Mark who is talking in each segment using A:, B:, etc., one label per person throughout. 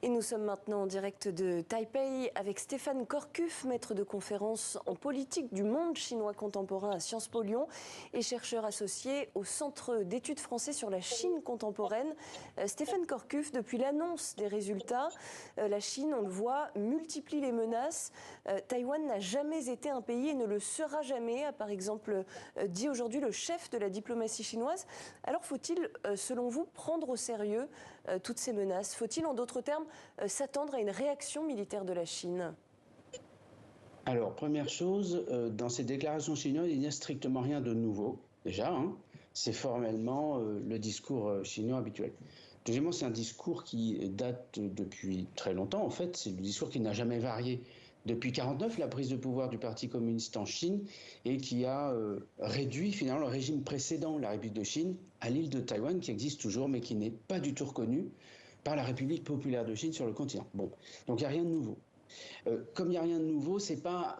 A: Et nous sommes maintenant en direct de Taipei avec Stéphane Corcuf, maître de conférence en politique du monde chinois contemporain à Sciences Po Lyon et chercheur associé au Centre d'études français sur la Chine contemporaine. Stéphane Corcuf, depuis l'annonce des résultats, la Chine, on le voit, multiplie les menaces. Taïwan n'a jamais été un pays et ne le sera jamais, a par exemple dit aujourd'hui le chef de la diplomatie chinoise. Alors faut-il, selon vous, prendre au sérieux toutes ces menaces? Faut-il, en d'autres termes, s'attendre à une réaction militaire de la Chine?
B: Alors, première chose, dans ces déclarations chinoises, il n'y a strictement rien de nouveau, déjà. C'est formellement le discours chinois habituel. Deuxièmement, c'est un discours qui date depuis très longtemps. En fait, c'est le discours qui n'a jamais varié depuis 1949, la prise de pouvoir du Parti communiste en Chine, et qui a réduit finalement le régime précédent, la République de Chine, à l'île de Taïwan, qui existe toujours, mais qui n'est pas du tout reconnue par la République populaire de Chine sur le continent. Bon, donc il n'y a rien de nouveau. Comme il n'y a rien de nouveau, c'est pas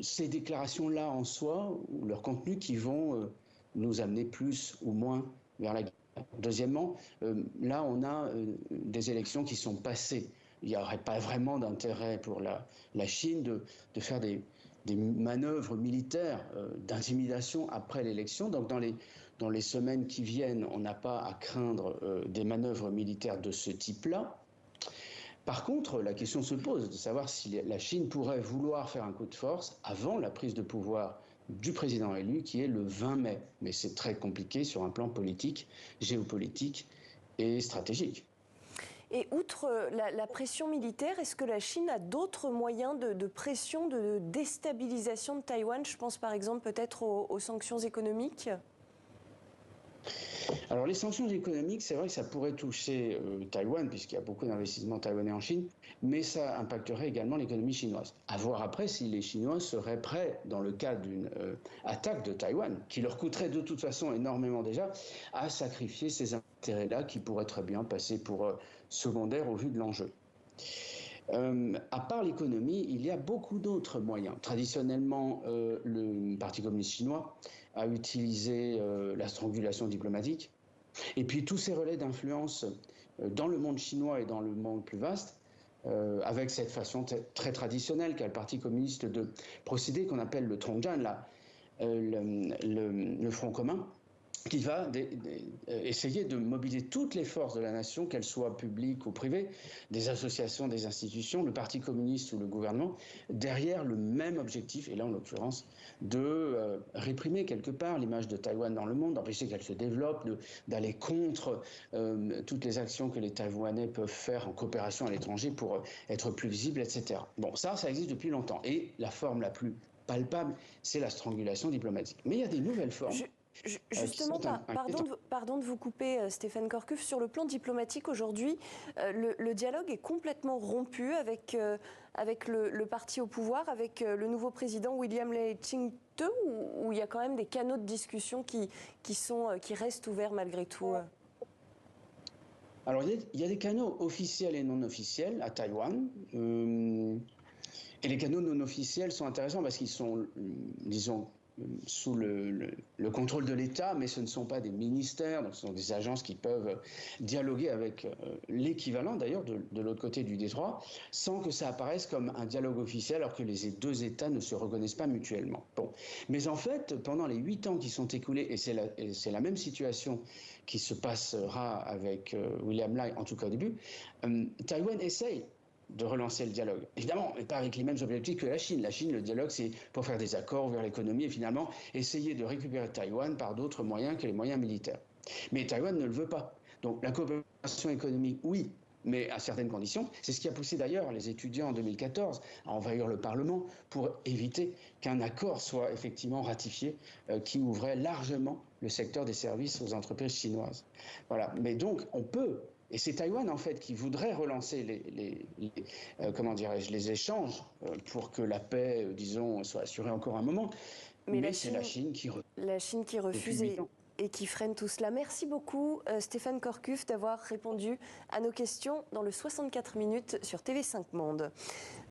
B: ces déclarations-là en soi, ou leur contenu, qui vont nous amener plus ou moins vers la guerre. Deuxièmement, là, on a des élections qui sont passées. Il n'y aurait pas vraiment d'intérêt pour la Chine de faire des manœuvres militaires d'intimidation après l'élection. Donc dans les semaines qui viennent, on n'a pas à craindre des manœuvres militaires de ce type-là. Par contre, la question se pose de savoir si la Chine pourrait vouloir faire un coup de force avant la prise de pouvoir du président élu, qui est le 20 mai. Mais c'est très compliqué sur un plan politique, géopolitique et stratégique.
A: Et outre la pression militaire, est-ce que la Chine a d'autres moyens de pression, de déstabilisation de Taïwan? Je pense par exemple peut-être aux sanctions économiques.
B: Alors les sanctions économiques, c'est vrai que ça pourrait toucher Taïwan, puisqu'il y a beaucoup d'investissements taïwanais en Chine, mais ça impacterait également l'économie chinoise. À voir après si les Chinois seraient prêts, dans le cas d'une attaque de Taïwan, qui leur coûterait de toute façon énormément déjà, à sacrifier ces intérêts-là qui pourraient très bien passer pour secondaires au vu de l'enjeu. À part l'économie, il y a beaucoup d'autres moyens. Traditionnellement, le Parti communiste chinois a utilisé la strangulation diplomatique. Et puis tous ces relais d'influence dans le monde chinois et dans le monde plus vaste, avec cette façon très traditionnelle qu'a le Parti communiste de procéder, qu'on appelle le Tongjian, le Front commun, qui va essayer de mobiliser toutes les forces de la nation, qu'elles soient publiques ou privées, des associations, des institutions, le Parti communiste ou le gouvernement, derrière le même objectif, et là en l'occurrence, de réprimer quelque part l'image de Taïwan dans le monde, d'empêcher qu'elle se développe, d'aller contre toutes les actions que les Taïwanais peuvent faire en coopération à l'étranger pour être plus visibles, etc. Bon, ça existe depuis longtemps. Et la forme la plus palpable, c'est la strangulation diplomatique. Mais il y a des nouvelles formes.
A: Justement, pardon de vous couper, Stéphane Corcuf. Sur le plan diplomatique, aujourd'hui, le dialogue est complètement rompu avec le parti au pouvoir, avec le nouveau président William Lee Ching-te, où il y a quand même des canaux de discussion qui restent ouverts malgré tout.
B: Alors, il y a des canaux officiels et non officiels à Taïwan. Et les canaux non officiels sont intéressants parce qu'ils sont, disons, sous le contrôle de l'État, mais ce ne sont pas des ministères, donc ce sont des agences qui peuvent dialoguer avec l'équivalent d'ailleurs de l'autre côté du détroit, sans que ça apparaisse comme un dialogue officiel, alors que les deux États ne se reconnaissent pas mutuellement. Bon. Mais en fait, pendant les 8 ans qui sont écoulés, et c'est la même situation qui se passera avec William Lai, en tout cas au début, Taïwan essaye de relancer le dialogue. Évidemment, mais pas avec les mêmes objectifs que la Chine. La Chine, le dialogue, c'est pour faire des accords, ouvrir l'économie et finalement essayer de récupérer Taïwan par d'autres moyens que les moyens militaires. Mais Taïwan ne le veut pas. Donc la coopération économique, oui, mais à certaines conditions. C'est ce qui a poussé d'ailleurs les étudiants en 2014 à envahir le Parlement pour éviter qu'un accord soit effectivement ratifié qui ouvrait largement le secteur des services aux entreprises chinoises. Voilà. Mais donc, on peut. Et c'est Taïwan, en fait, qui voudrait relancer les échanges pour que la paix, disons, soit assurée encore un moment. Mais c'est la Chine qui refuse.
A: La Chine qui refuse et qui freine tout cela. Merci beaucoup, Stéphane Corcuf, d'avoir répondu à nos questions dans le 64 minutes sur TV5 Monde.